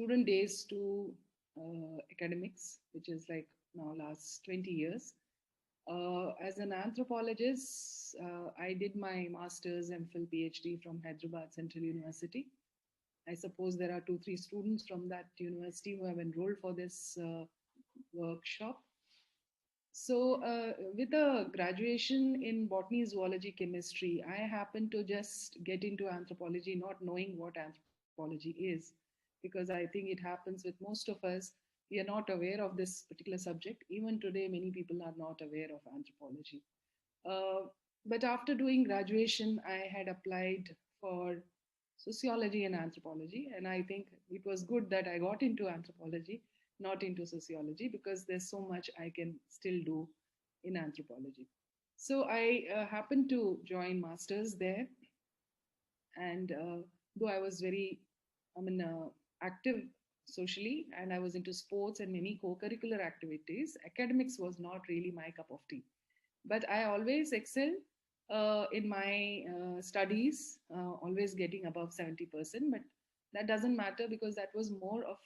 student days to academics, which is like now last 20 years. As an anthropologist, I did my master's, MPhil, PhD from Hyderabad Central University. I suppose there are two, three students from that university who have enrolled for this workshop. So, with a graduation in botany, zoology, chemistry, I happened to just get into anthropology, not knowing what anthropology is, because I think it happens with most of us. We are not aware of this particular subject. Even today, many people are not aware of anthropology. Uh, but after doing graduation, I had applied for sociology and anthropology. And I think it was good that I got into anthropology, not into sociology, because there's so much I can still do in anthropology. So I happened to join masters there, and though I was very, active socially, and I was into sports and many co-curricular activities, academics was not really my cup of tea. But I always excel in my studies, always getting above 70%. But that doesn't matter because that was more of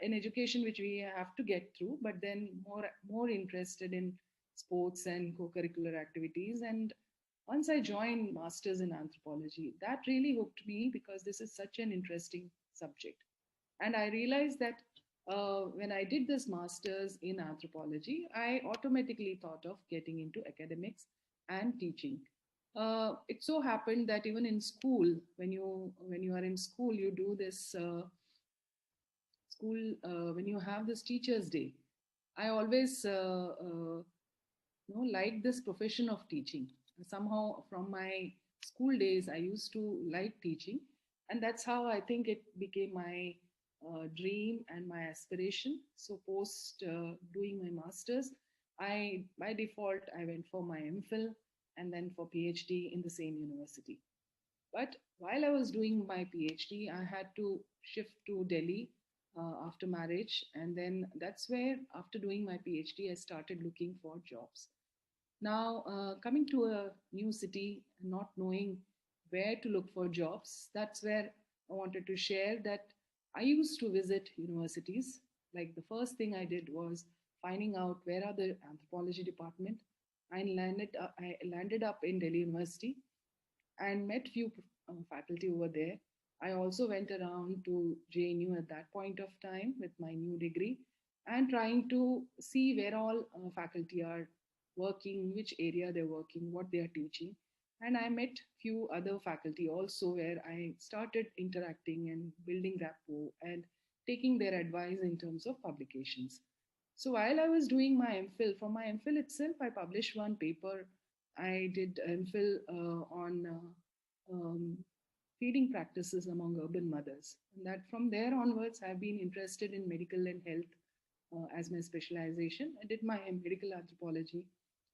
an education which we have to get through. But then more interested in sports and co-curricular activities. And once I joined masters in anthropology, that really hooked me because this is such an interesting subject. And I realized that when I did this master's in anthropology, I automatically thought of getting into academics and teaching. It so happened that even in school, when you are in school, you do this school when you have this Teachers' Day. I always like this profession of teaching. Somehow, from my school days, I used to like teaching, and that's how I think it became my dream and my aspiration. So, post doing my masters, I by default I went for my MPhil and then for PhD in the same university. But while I was doing my PhD, I had to shift to Delhi after marriage, and then that's where, after doing my PhD, I started looking for jobs. Now, coming to a new city, not knowing where to look for jobs, that's where I wanted to share that I used to visit universities. Like the first thing I did was finding out where are the anthropology department. I landed up in Delhi University and met few faculty over there. I also went around to JNU at that point of time with my new degree and trying to see where all faculty are working, which area they're working, what they are teaching. And I met few other faculty also where I started interacting and building rapport and taking their advice in terms of publications. So while I was doing my MPhil, for my MPhil itself, I published one paper. I did MPhil on feeding practices among urban mothers. And that from there onwards, I've been interested in medical and health as my specialization. I did my medical anthropology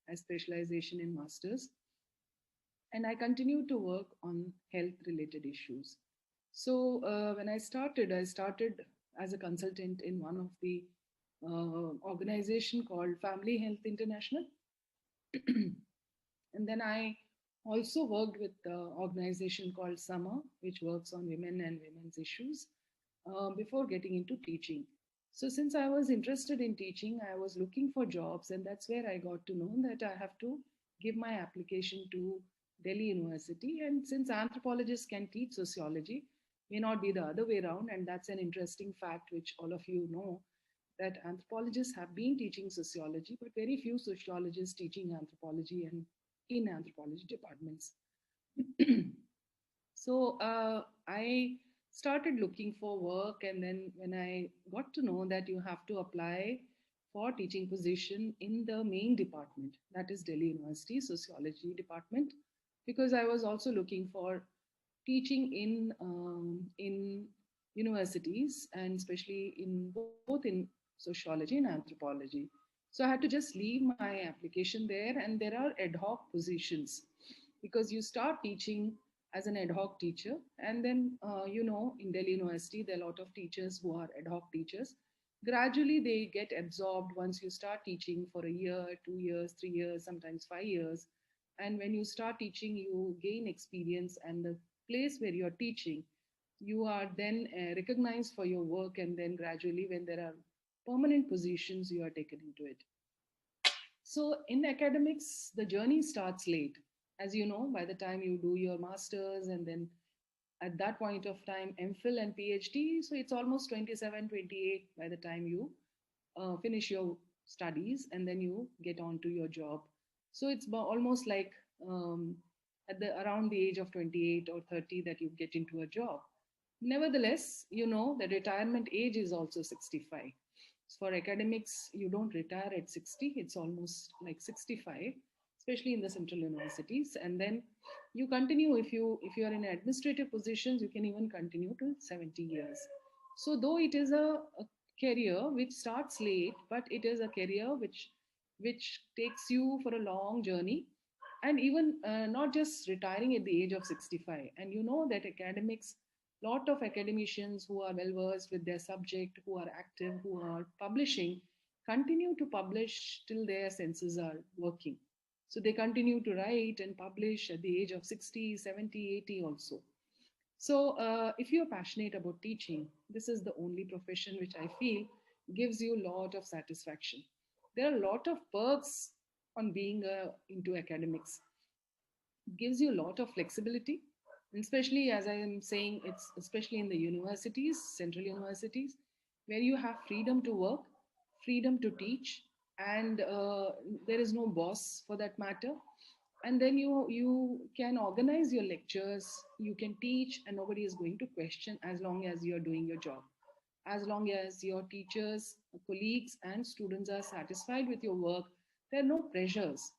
as specialization in masters, and I continue to work on health related issues. So when I started as a consultant in one of the organization called Family Health International. And then I also worked with the organization called Summer, which works on women and women's issues, before getting into teaching. So since I was interested in teaching, I was looking for jobs, and that's where I got to know that I have to give my application to Delhi University. And since anthropologists can teach sociology, may not be the other way around, and that's an interesting fact which all of you know, that anthropologists have been teaching sociology, but very few sociologists teaching anthropology and in anthropology departments. So I started looking for work, and then when I got to know that you have to apply for teaching position in the main department, that is Delhi University Sociology Department, because I was also looking for teaching in universities, and especially in both in sociology and anthropology. So I had to just leave my application there, and there are ad hoc positions because you start teaching as an ad hoc teacher, and then in Delhi University there are a lot of teachers who are ad hoc teachers. Gradually they get absorbed once you start teaching for a year, 2 years, 3 years, sometimes 5 years. And when you start teaching, you gain experience, and the place where you're teaching, You are then recognized for your work, and then gradually, when there are permanent positions, you are taken into it. So, in academics, the journey starts late. As you know, by the time you do your master's, and then at that point of time, MPhil and PhD, so it's almost 27, 28 by the time you finish your studies, and then you get on to your job. So it's almost like um, at the around the age of 28 or 30 that you get into a job. Nevertheless, you know the retirement age is also 65. For academics, you don't retire at 60, it's almost like 65, especially in the central universities. And then you continue, if you are in administrative positions, you can even continue to 70 years. So though it is a career which starts late, but it is a career which takes you for a long journey, and even not just retiring at the age of 65. And you know that academics, lot of academicians who are well versed with their subject, who are active, who are publishing, continue to publish till their senses are working. So they continue to write and publish at the age of 60, 70, 80 also. So if you're passionate about teaching, this is the only profession which I feel gives you a lot of satisfaction. There are a lot of perks on being into academics. It gives you a lot of flexibility, and especially, as I am saying, it's especially in the universities, central universities, where you have freedom to work, freedom to teach, and there is no boss for that matter. And then you can organize your lectures, you can teach, and nobody is going to question, as long as you are doing your job, as long as your teachers, colleagues, and students are satisfied with your work. There are no pressures.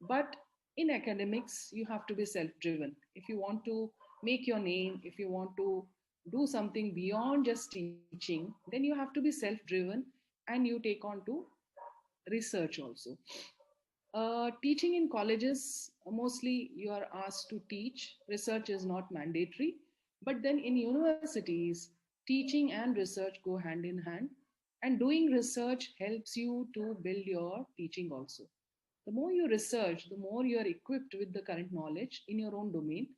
But in academics, you have to be self driven. If you want to make your name, if you want to do something beyond just teaching, then you have to be self driven, and you take on to research also. Teaching in colleges, mostly you are asked to teach. Research is not mandatory. But then in universities, teaching and research go hand in hand. And doing research helps you to build your teaching also. The more you research, the more you are equipped with the current knowledge in your own domain,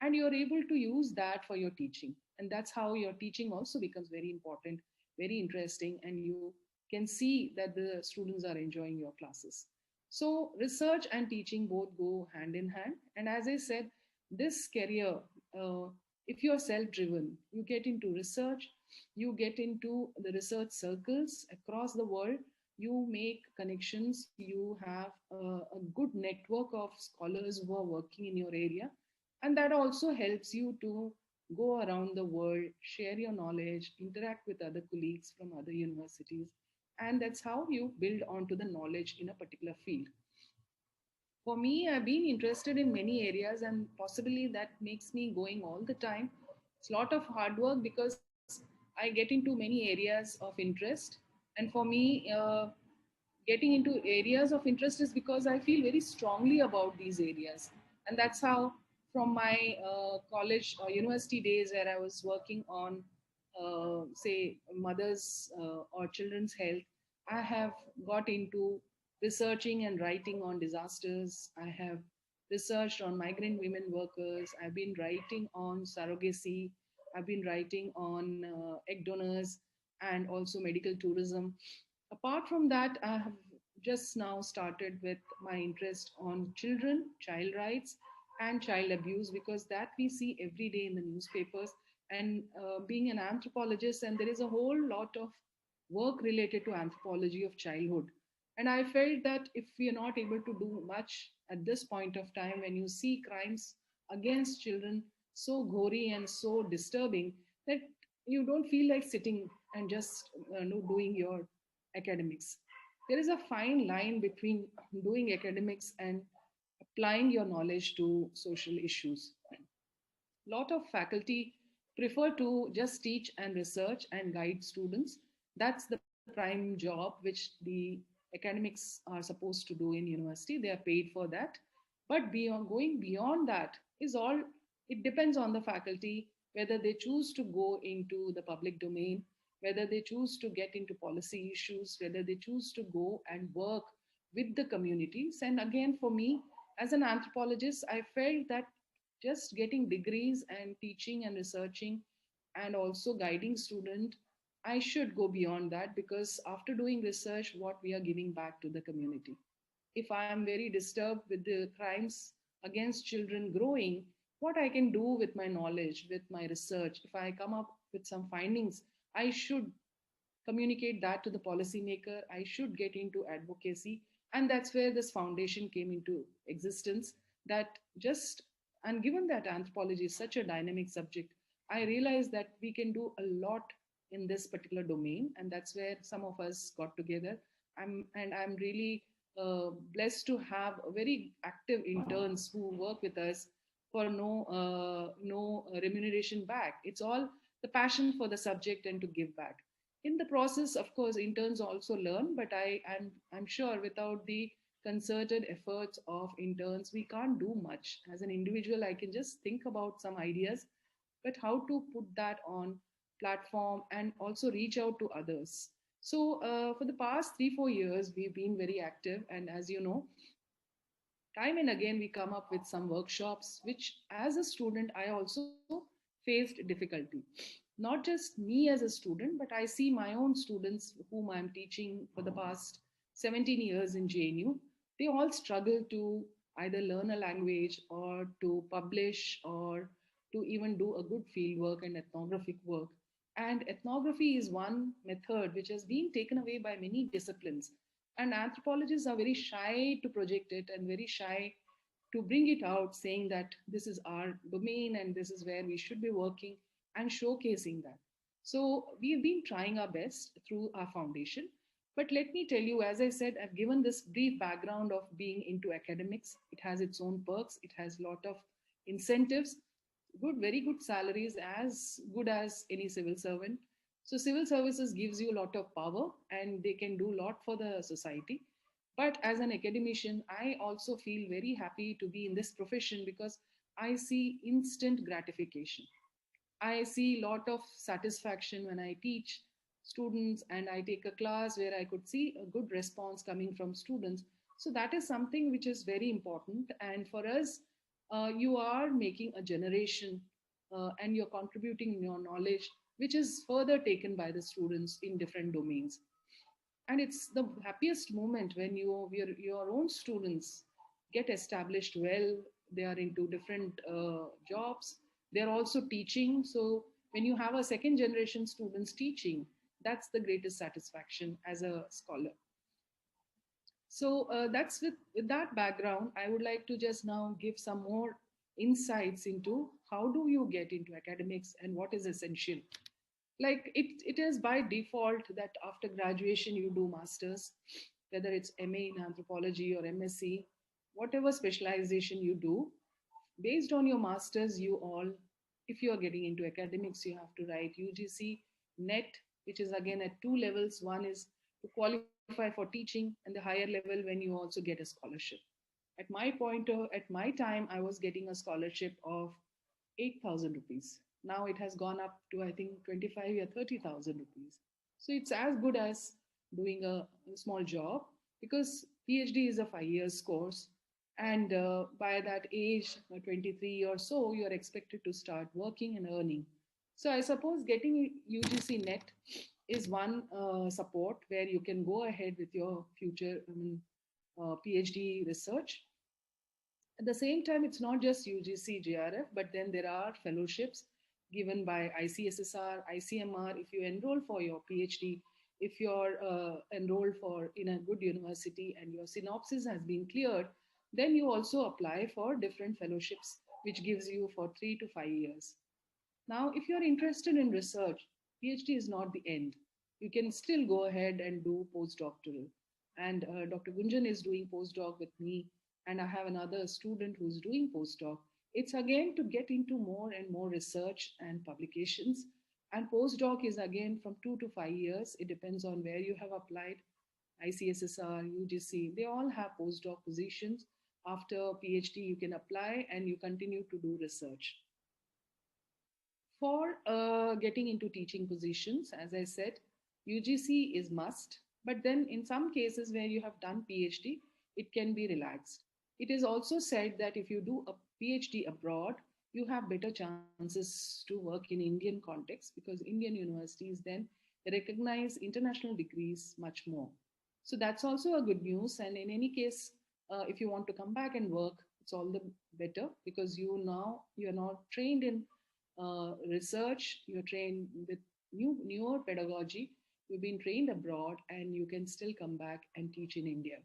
and you are able to use that for your teaching. And that's how your teaching also becomes very important, very interesting, and you can see that the students are enjoying your classes. So, research and teaching both go hand in hand. And as I said, this career, uh, if you're self driven, you get into research, you get into the research circles across the world, you make connections, you have a good network of scholars who are working in your area, and that also helps you to go around the world, share your knowledge, interact with other colleagues from other universities, and that's how you build onto the knowledge in a particular field. For me, I've been interested in many areas, and possibly that makes me going all the time. It's a lot of hard work because I get into many areas of interest. And for me, getting into areas of interest is because I feel very strongly about these areas. And that's how, from my college or university days where I was working on, say, mothers or children's health, I have got into researching and writing on disasters. I have researched on migrant women workers. I've been writing on surrogacy. I've been writing on egg donors and also medical tourism. Apart from that, I have just now started with my interest on children, child rights, and child abuse, because that we see every day in the newspapers. And being an anthropologist, and there is a whole lot of work related to anthropology of childhood. And I felt that if we are not able to do much at this point of time, when you see crimes against children so gory and so disturbing, that you don't feel like sitting and just doing your academics. There is a fine line between doing academics and applying your knowledge to social issues. A lot of faculty prefer to just teach and research and guide students. That's the prime job which the academics are supposed to do in university. They are paid for that. But beyond, going beyond that is all, it depends on the faculty whether they choose to go into the public domain, whether they choose to get into policy issues, whether they choose to go and work with the communities. And again, for me, as an anthropologist, I felt that just getting degrees and teaching and researching and also guiding student, I should go beyond that, because after doing research, what we are giving back to the community. If I am very disturbed with the crimes against children growing, what I can do with my knowledge, with my research, if I come up with some findings, I should communicate that to the policymaker. I should get into advocacy. And that's where this foundation came into existence. That just, and given that anthropology is such a dynamic subject, I realized that we can do a lot in this particular domain. And that's where some of us got together. I'm really blessed to have very active interns who work with us for no remuneration back. It's all the passion for the subject and to give back. In the process, of course, interns also learn, but I'm sure without the concerted efforts of interns, we can't do much. As an individual, I can just think about some ideas, but how to put that on platform and also reach out to others. So for the past 3 4 years, we've been very active, and as you know, time and again we come up with some workshops, which as a student I also faced difficulty. Not just me as a student, but I see my own students whom I'm teaching for the past 17 years in JNU. They all struggle to either learn a language or to publish or to even do a good field work and ethnographic work. And ethnography is one method which has been taken away by many disciplines, and anthropologists are very shy to project it and very shy to bring it out, saying that this is our domain and this is where we should be working and showcasing that. So we've been trying our best through our foundation. But let me tell you, as I said, I've given this brief background of being into academics. It has its own perks, it has a lot of incentives, good, very good salaries, as good as any civil servant. So civil services gives you a lot of power and they can do a lot for the society. But as an academician, I also feel very happy to be in this profession because I see instant gratification. I see a lot of satisfaction when I teach students and I take a class where I could see a good response coming from students. So that is something which is very important. And for us, you are making a generation and you're contributing your knowledge, which is further taken by the students in different domains. And it's the happiest moment when your own students get established well. They are into different jobs, they're also teaching. So when you have a second generation students teaching, that's the greatest satisfaction as a scholar. So that's with that background, I would like to just now give some more insights into how do you get into academics and what is essential. Like it is by default that after graduation you do masters, whether it's MA in anthropology or MSc, whatever specialization you do. Based on your masters, you all, if you are getting into academics, you have to write UGC net, which is again at two levels. One is to qualify for teaching, and the higher level when you also get a scholarship. At my time, I was getting a scholarship of 8,000 rupees. Now it has gone up to, I think, 25 or 30,000 rupees. So it's as good as doing a small job, because PhD is a 5 years course. And by that age, 23 or so, you're expected to start working and earning. So I suppose getting UGC net is one support where you can go ahead with your future PhD research. At the same time, it's not just UGC, JRF, but then there are fellowships given by ICSSR, ICMR. If you enroll for your PhD, if you're enrolled for in a good university and your synopsis has been cleared, then you also apply for different fellowships, which gives you for 3 to 5 years. Now, if you're interested in research, PhD is not the end. You can still go ahead and do postdoctoral. And Dr. Gunjan is doing postdoc with me, and I have another student who's doing postdoc. It's again to get into more and more research and publications. And postdoc is again from 2 to 5 years. It depends on where you have applied. ICSSR, UGC, they all have postdoc positions. After PhD, you can apply and you continue to do research. For getting into teaching positions, as I said, UGC is must, but then in some cases where you have done PhD, it can be relaxed. It is also said that if you do a PhD abroad, you have better chances to work in Indian context because Indian universities then recognize international degrees much more. So that's also a good news. And in any case, if you want to come back and work, it's all the better because you're now trained in research. You're trained with newer pedagogy. You've been trained abroad, and you can still come back and teach in India.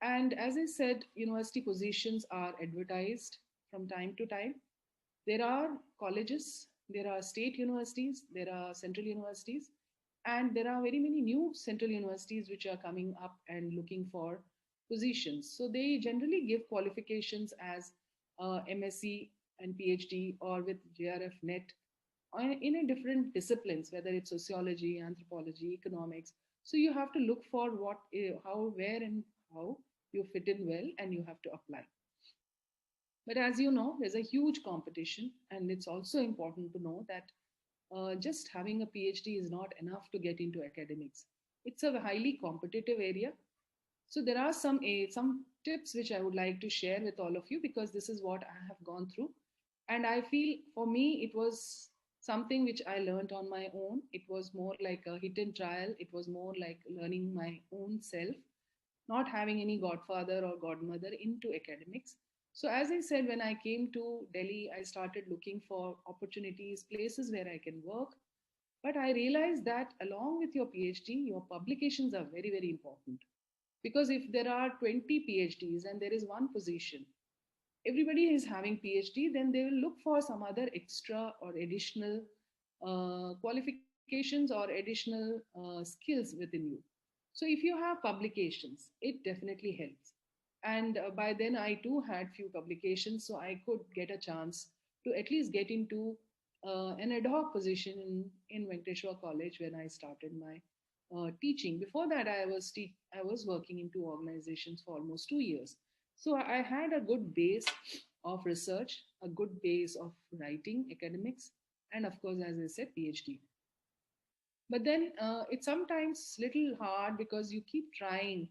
And as I said, university positions are advertised from time to time. There are colleges, there are state universities, there are central universities, and there are very many new central universities which are coming up and looking for positions. So they generally give qualifications as MSc and PhD or with JRF net in a different disciplines, whether it's sociology, anthropology, economics. So you have to look for how, where, and how you fit in well, and you have to apply. But as you know, there's a huge competition, and it's also important to know that just having a PhD is not enough to get into academics. It's a highly competitive area. So there are some tips which I would like to share with all of you because this is what I have gone through, and I feel for me it was something which I learned on my own. It was more like a hit and trial. It was more like learning my own self, not having any godfather or godmother into academics. So, as I said, when I came to Delhi, I started looking for opportunities, places where I can work. But I realized that along with your PhD, your publications are very, very important. Because if there are 20 PhDs and there is one position, everybody is having PhD, then they will look for some other extra or additional qualifications or additional skills within you. So if you have publications, it definitely helps. And by then, I too had few publications, so I could get a chance to at least get into an ad hoc position in Venkateshwar College when I started my teaching. Before that, I was working in two organizations for almost 2 years. So I had a good base of research, a good base of writing, academics, and of course, as I said, PhD. But then it's sometimes little hard because you keep trying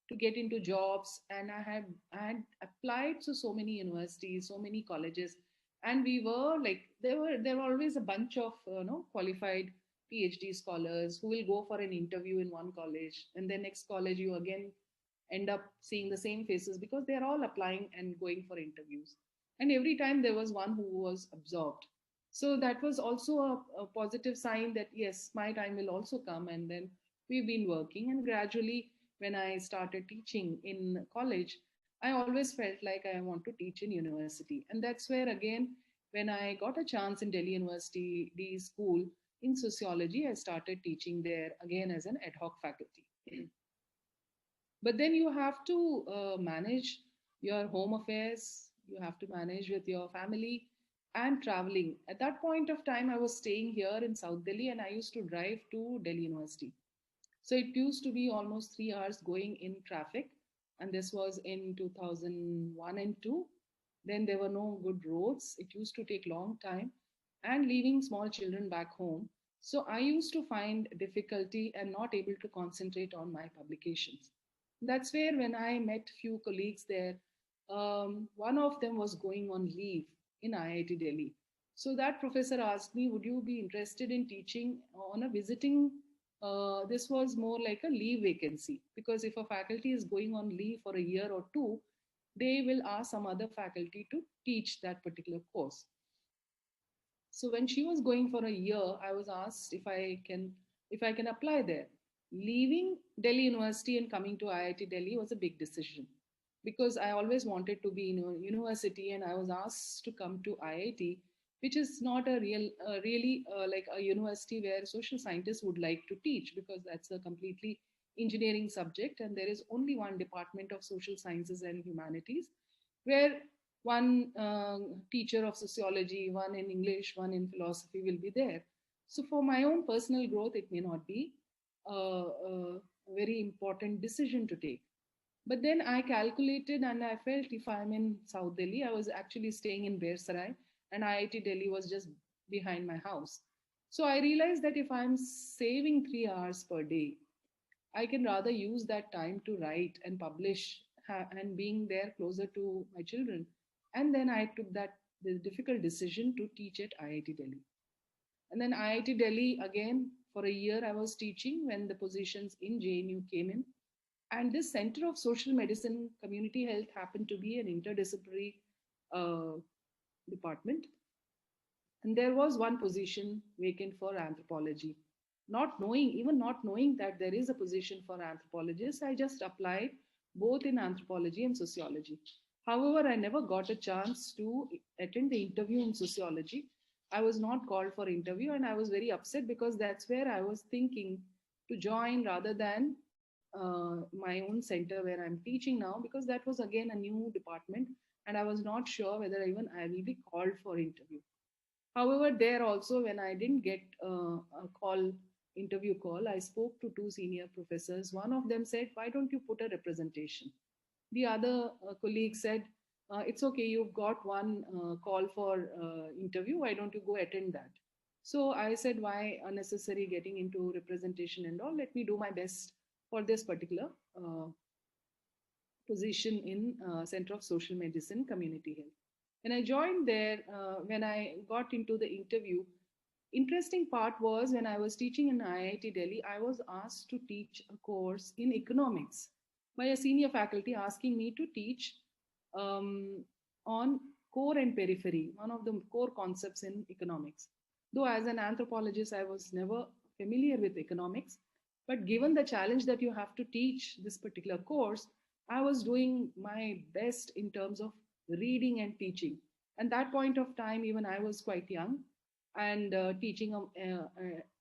to get into jobs, and I had applied to so many universities, so many colleges, and we were like there were always a bunch of qualified PhD scholars who will go for an interview in one college, and then next college you again end up seeing the same faces because they are all applying and going for interviews. And every time there was one who was absorbed. So that was also a positive sign that yes, my time will also come. And then we've been working, and gradually, when I started teaching in college, I always felt like I want to teach in university. And that's where, again, when I got a chance in Delhi University, the school in sociology, I started teaching there again as an ad hoc faculty. But then you have to manage your home affairs, you have to manage with your family and traveling. At that point of time, I was staying here in South Delhi and I used to drive to Delhi University. So it used to be almost 3 hours going in traffic, and this was in 2001 and 2. Then there were no good roads. It used to take long time, and leaving small children back home. So I used to find difficulty and not able to concentrate on my publications. That's where when I met few colleagues there, one of them was going on leave in IIT Delhi. So that professor asked me, would you be interested in teaching on a visiting? This was more like a leave vacancy because if a faculty is going on leave for a year or two, they will ask some other faculty to teach that particular course. So when she was going for a year, I was asked if I can apply there. Leaving Delhi University and coming to IIT Delhi was a big decision because I always wanted to be in a university, and I was asked to come to IIT, which is not a really like a university where social scientists would like to teach because that's a completely engineering subject, and there is only one department of social sciences and humanities where one teacher of sociology, one in English, one in philosophy will be there. So, for my own personal growth, it may not be a very important decision to take. But then I calculated and I felt if I'm in South Delhi, I was actually staying in Sarai, and IIT Delhi was just behind my house. So I realized that if I'm saving 3 hours per day, I can rather use that time to write and publish and being there closer to my children. And then I took that the difficult decision to teach at IIT Delhi. And then IIT Delhi, again, for a year I was teaching when the positions in JNU came in. And this Center of Social Medicine Community Health happened to be an interdisciplinary uh, department. And there was one position vacant for anthropology. Even not knowing that there is a position for anthropologists, I just applied both in anthropology and sociology. However, I never got a chance to attend the interview in sociology. I was not called for interview, and I was very upset because that's where I was thinking to join rather than my own center where I'm teaching now, because that was again a new department, and I was not sure whether even I will be called for interview. However, there also, when I didn't get interview call, I spoke to two senior professors. One of them said, "Why don't you put a representation?" The other colleague said, "It's okay, you've got one call for interview. Why don't you go attend that?" So I said, "Why unnecessary getting into representation and all? Let me do my best for this particular position in Center of Social Medicine Community Health." When I joined there, when I got into the interview, interesting part was when I was teaching in IIT Delhi, I was asked to teach a course in economics by a senior faculty asking me to teach um, on core and periphery, one of the core concepts in economics. Though as an anthropologist, I was never familiar with economics, but given the challenge that you have to teach this particular course, I was doing my best in terms of reading and teaching. And that point of time, even I was quite young, and teaching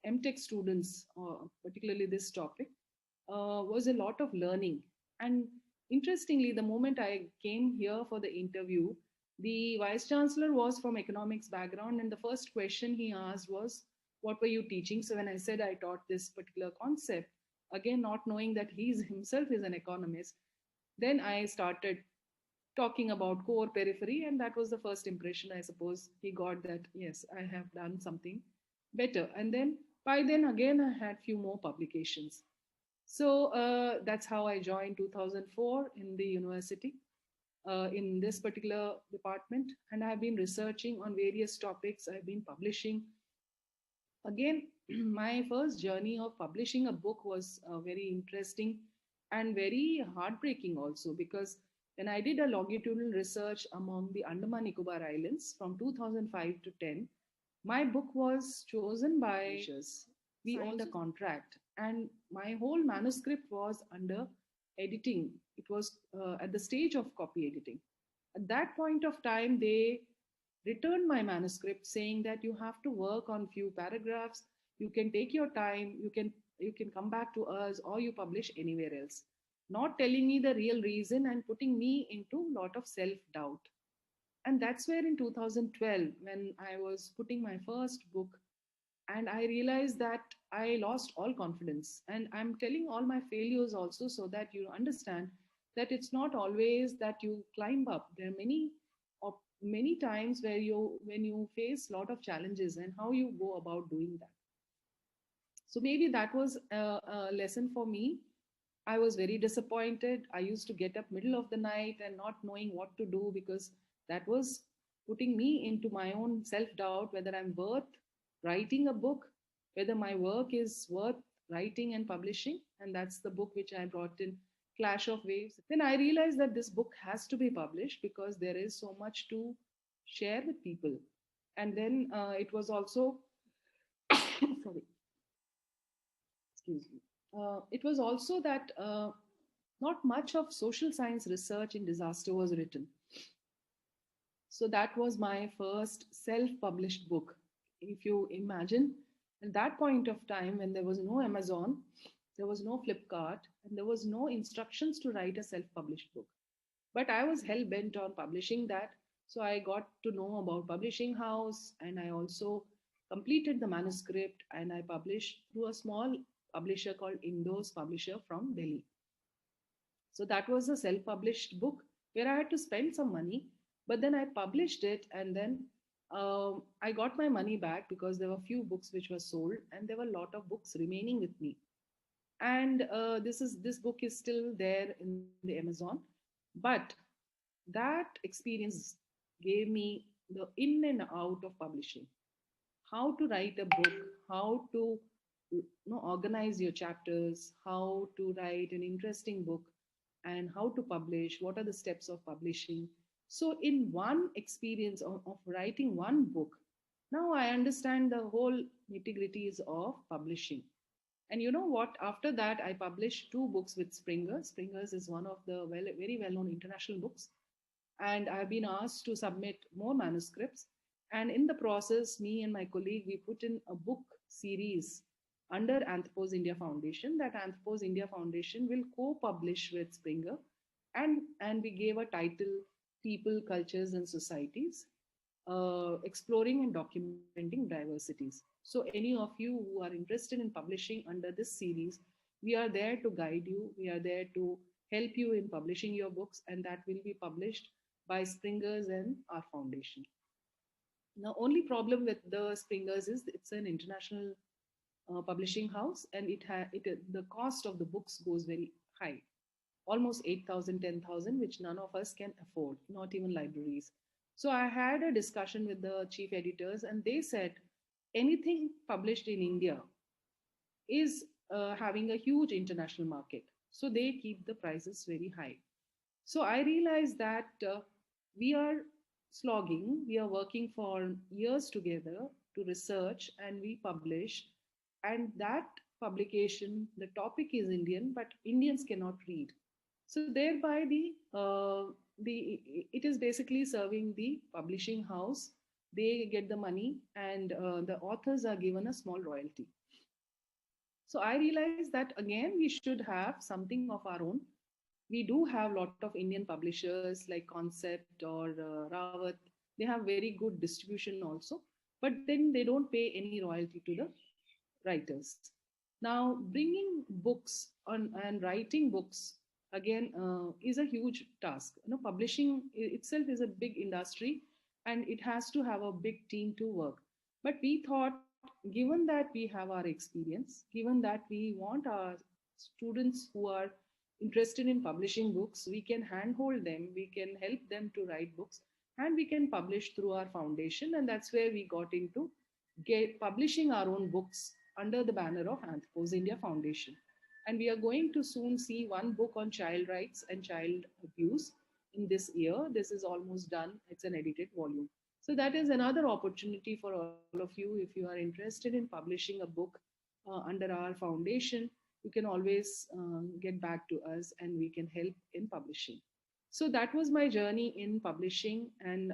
MTech students, particularly this topic, was a lot of learning. And interestingly, the moment I came here for the interview, the vice chancellor was from economics background, and the first question he asked was, "What were you teaching?" So when I said I taught this particular concept, again not knowing that he himself is an economist, then I started talking about core periphery, and that was the first impression, I suppose. He got that yes, I have done something better. And then by then again I had few more publications. So that's how I joined 2004 in the university, in this particular department, and I've been researching on various topics. I've been publishing. Again, my first journey of publishing a book was very interesting and very heartbreaking also, because when I did a longitudinal research among the Andaman Nicobar Islands from 2005 to 10, my book was chosen by publishers. We signed a contract, and my whole manuscript was under editing. It was at the stage of copy editing. At that point of time, they returned my manuscript saying that you have to work on few paragraphs, you can take your time, you can come back to us, or you publish anywhere else, not telling me the real reason and putting me into a lot of self doubt. And that's where in 2012, when I was putting my first book, and I realized that I lost all confidence. And I'm telling all my failures also, so that you understand that it's not always that you climb up. There are many times where you when you face a lot of challenges and how you go about doing that. So maybe that was a lesson for me. I was very disappointed. I used to get up middle of the night and not knowing what to do, because that was putting me into my own self doubt, whether I'm worth writing a book, whether my work is worth writing and publishing. And that's the book which I brought in, Clash of Waves. Then I realized that this book has to be published because there is so much to share with people. And then it was also, sorry, excuse me. It was also that not much of social science research in disaster was written. So that was my first self published book. If you imagine, at that point of time when there was no Amazon, there was no Flipkart, and there was no instructions to write a self published book. But I was hell bent on publishing that. So I got to know about publishing house, and I also completed the manuscript, and I published through a small publisher called Indo's Publisher from Delhi. So that was a self-published book where I had to spend some money, but then I published it, and then I got my money back because there were few books which were sold, and there were a lot of books remaining with me. And this book is still there in the Amazon, but that experience gave me the in and out of publishing, how to write a book, how to organize your chapters, how to write an interesting book, and how to publish, what are the steps of publishing. So, in one experience of writing one book, now I understand the whole nitty-gritties of publishing. And you know what? After that, I published two books with Springer. Springer's is one of the very well-known international books, and I've been asked to submit more manuscripts. And in the process, me and my colleague, we put in a book series under Anthropos India Foundation. That Anthropos India Foundation will co-publish with Springer, and we gave a title, People, Cultures, and Societies, exploring and documenting diversities. So any of you who are interested in publishing under this series, we are there to guide you. We are there to help you in publishing your books, and that will be published by Springers and our foundation. Now, only problem with the Springers is it's an international publishing house, and the cost of the books goes very high, almost 8,000, 10,000, which none of us can afford, not even libraries. So I had a discussion with the chief editors, and they said anything published in India is having a huge international market. So they keep the prices very high. So I realized that we are slogging, we are working for years together to research, and we publish. And that publication, the topic is Indian, but Indians cannot read. So thereby the it is basically serving the publishing house. They get the money, and the authors are given a small royalty. So I realized that again we should have something of our own. We do have a lot of Indian publishers like Concept or Rawat. They have very good distribution also, but then they don't pay any royalty to the writers. Now, bringing books on and writing books again is a huge task. Publishing itself is a big industry, and it has to have a big team to work. But we thought, given that we have our experience, given that we want our students who are interested in publishing books, we can handhold them, we can help them to write books, and we can publish through our foundation. And that's where we got into get publishing our own books under the banner of Anthropos India Foundation. And we are going to soon see one book on child rights and child abuse in this year. This is almost done. It's an edited volume. So that is another opportunity for all of you. If you are interested in publishing a book under our foundation, you can always get back to us, and we can help in publishing. So that was my journey in publishing, and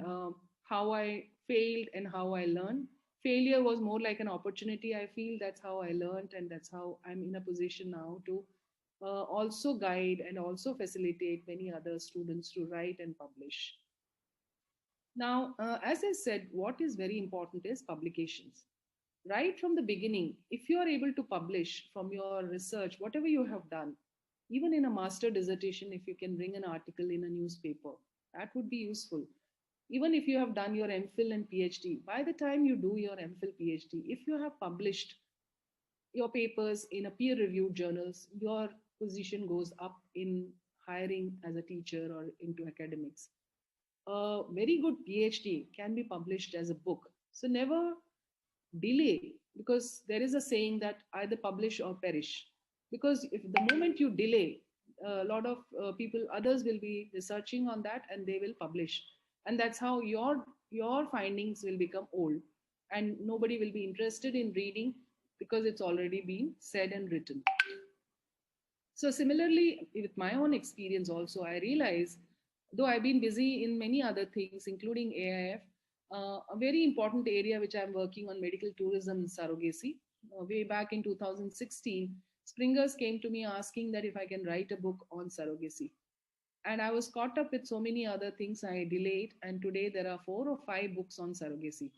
how I failed and how I learned. Failure was more like an opportunity. I feel that's how I learned, and that's how I'm in a position now to also guide and also facilitate many other students to write and publish. Now, as I said, what is very important is publications. Right from the beginning, if you are able to publish from your research, whatever you have done, even in a master dissertation, if you can bring an article in a newspaper, that would be useful. Even if you have done your MPhil and PhD, by the time you do your MPhil, PhD, if you have published your papers in a peer reviewed journals, your position goes up in hiring as a teacher or into academics. A very good PhD can be published as a book. So never delay, because there is a saying that either publish or perish. Because if the moment you delay, a lot of people, others will be researching on that, and they will publish, and that's how your findings will become old, and nobody will be interested in reading because it's already been said and written. So similarly, with my own experience also, I realize, though I've been busy in many other things, including AIF, a very important area which I'm working on, medical tourism and surrogacy. Way back in 2016, Springers came to me asking that if I can write a book on surrogacy. And I was caught up with so many other things, I delayed. And today there are 4 or 5 books on surrogacy.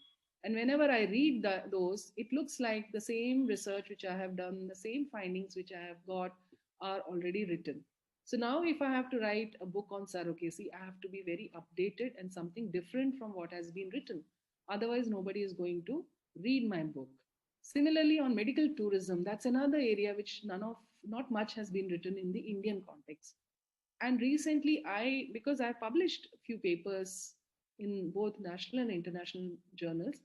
And whenever I read those, it looks like the same research which I have done, the same findings which I have got are already written. So now, if I have to write a book on surrogacy, I have to be very updated and something different from what has been written. Otherwise, nobody is going to read my book. Similarly, on medical tourism, that's another area which not much has been written in the Indian context. And recently, because I published a few papers in both national and international journals.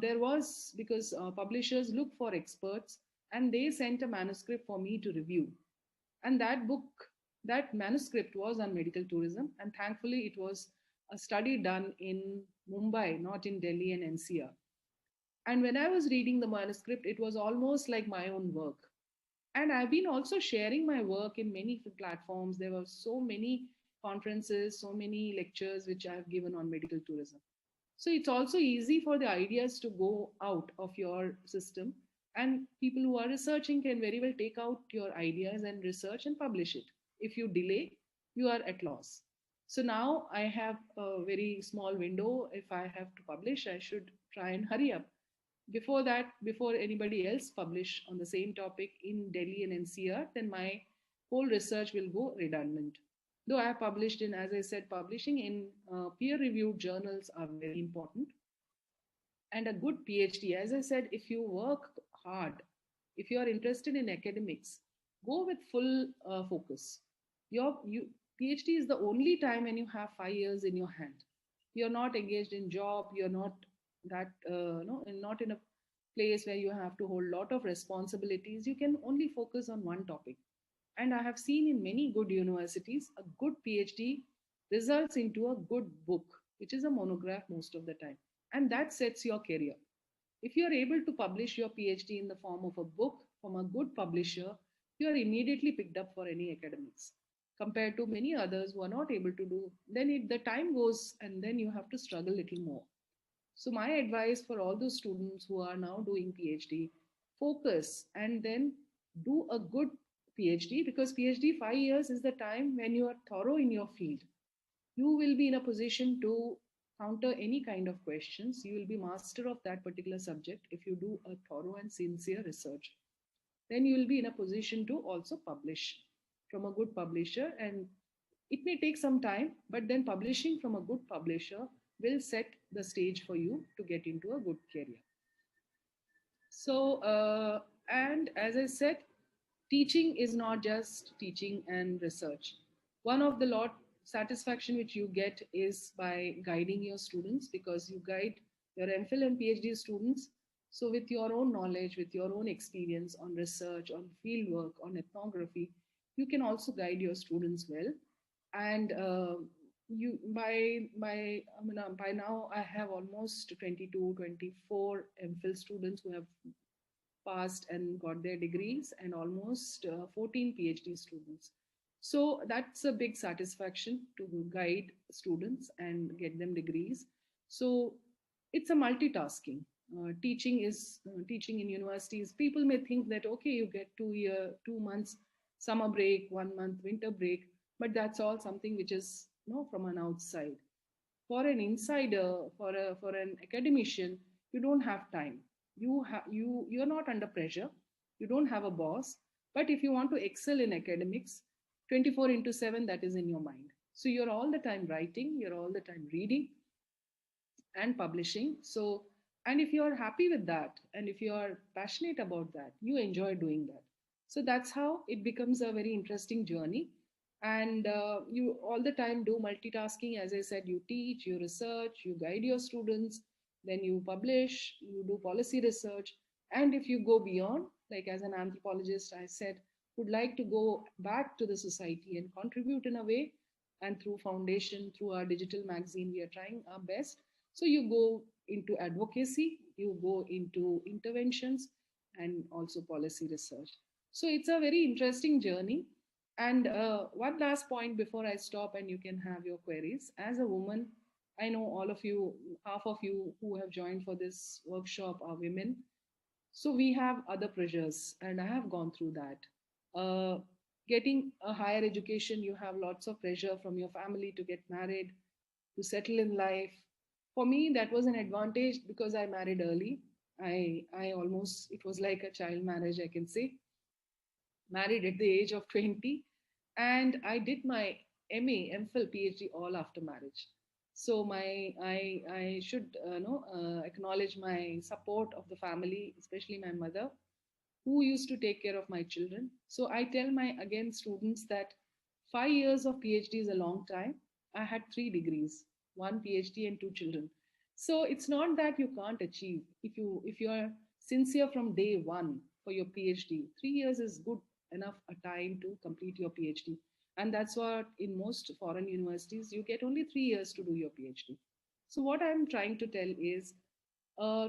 There was because publishers look for experts and they sent a manuscript for me to review. And that book, that manuscript was on medical tourism. And thankfully, it was a study done in Mumbai, not in Delhi and NCR. And when I was reading the manuscript, it was almost like my own work. And I've been also sharing my work in many platforms. There were so many conferences, so many lectures which I've given on medical tourism. So it's also easy for the ideas to go out of your system, and people who are researching can very well take out your ideas and research and publish it. If you delay, you are at loss. So now I have a very small window. If I have to publish, I should try and hurry up. Before that, before anybody else publish on the same topic in Delhi and NCR, then my whole research will go redundant. Though I have published in, as I said, publishing in peer-reviewed journals are very important. And a good PhD, as I said, if you work hard, if you are interested in academics, go with full focus. Your PhD is the only time when you have 5 years in your hand. You're not engaged in job. You're not that no, not in a place where you have to hold a lot of responsibilities. You can only focus on one topic. And I have seen in many good universities, a good PhD results into a good book, which is a monograph most of the time. And that sets your career. If you are able to publish your PhD in the form of a book from a good publisher, you are immediately picked up for any academics compared to many others who are not able to do. Then the time goes and then you have to struggle a little more. So my advice for all those students who are now doing PhD, focus and then do a good PhD, because PhD 5 years is the time when you are thorough in your field. You will be in a position to counter any kind of questions. You will be master of that particular subject if you do a thorough and sincere research. Then you will be in a position to also publish from a good publisher, and it may take some time, but then publishing from a good publisher will set the stage for you to get into a good career. So, and as I said, teaching is not just teaching and research. One of the lot satisfaction which you get is by guiding your students, because you guide your MPhil and PhD students. So, with your own knowledge, with your own experience on research, on fieldwork, on ethnography, you can also guide your students well. And you by now I have almost 22, 24 MPhil students who have passed and got their degrees, and almost 14 PhD students. So that's a big satisfaction to guide students and get them degrees. So it's a multitasking. Teaching in universities. People may think that okay, you get 2 months summer break, 1 month winter break, but that's all something which is from an outside. For an insider, for an academician, you don't have time. You're not under pressure. You don't have a boss. But if you want to excel in academics, 24 into 7, that is in your mind. So you're all the time writing, you're all the time reading and publishing. So, and if you're happy with that, and if you're passionate about that, you enjoy doing that. So that's how it becomes a very interesting journey. And you all the time do multitasking. As I said, you teach, you research, you guide your students, then you publish, you do policy research. And if you go beyond, like as an anthropologist, I said, would like to go back to the society and contribute in a way. And through foundation, through our digital magazine, we are trying our best. So you go into advocacy, you go into interventions, and also policy research. So it's a very interesting journey. And one last point before I stop and you can have your queries. As a woman, I know all of you, half of you who have joined for this workshop are women. So we have other pressures, and I have gone through that. Getting a higher education, you have lots of pressure from your family to get married, to settle in life. For me, that was an advantage because I married early. I almost, it was like a child marriage, I can say. Married at the age of 20, and I did my MA, MPhil, PhD all after marriage. So I should acknowledge my support of the family, especially my mother, who used to take care of my children. So I tell my again students that 5 years of PhD is a long time. I had 3 degrees. one PhD and two children. So it's not that you can't achieve. If you are sincere from day one for your PhD, 3 years is good enough a time to complete your PhD. And that's what in most foreign universities you get only 3 years to do your PhD. So what I'm trying to tell is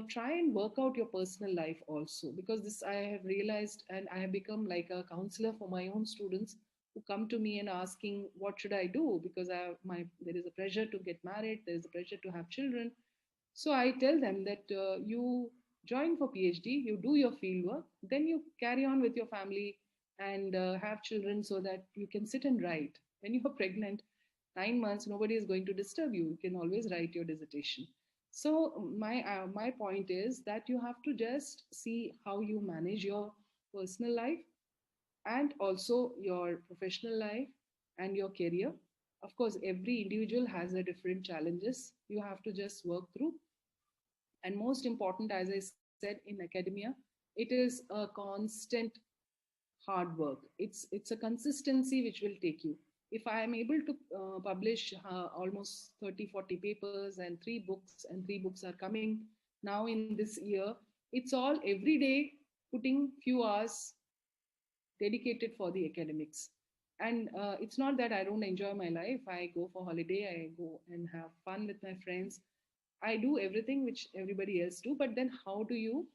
try and work out your personal life also, because this I have realized, and I have become like a counselor for my own students who come to me and asking what should I do, because there is a pressure to get married, there is a pressure to have children. So I tell them that you join for PhD, you do your field work, then you carry on with your family and have children, so that you can sit and write. When you are pregnant, 9 months, nobody is going to disturb you. You can always write your dissertation. So my point is that you have to just see how you manage your personal life and also your professional life and your career. Of course, every individual has a different challenges you have to just work through. And most important, as I said, in academia, it is a constant hard work. It's a consistency which will take you. If I am able to publish almost 30-40 papers and 3 books, and 3 books are coming now in this year, it's all every day putting few hours dedicated for the academics. And it's not that I don't enjoy my life. I go for holiday, I go and have fun with my friends, I do everything which everybody else do. But then how do you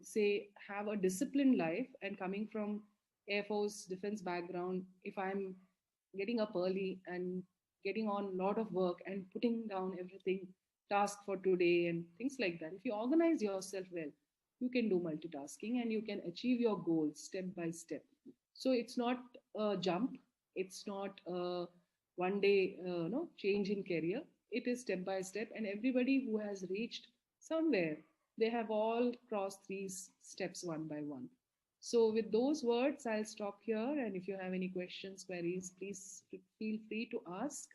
say have a disciplined life? And coming from Air Force defense background, if I'm getting up early and getting on a lot of work and putting down everything, task for today and things like that, if you organize yourself well, you can do multitasking and you can achieve your goals step by step. So it's not a jump, it's not a one day no change in career. It is step by step, and everybody who has reached somewhere, they have all crossed these steps one by one. So with those words, I'll stop here, and if you have any questions, queries, please feel free to ask.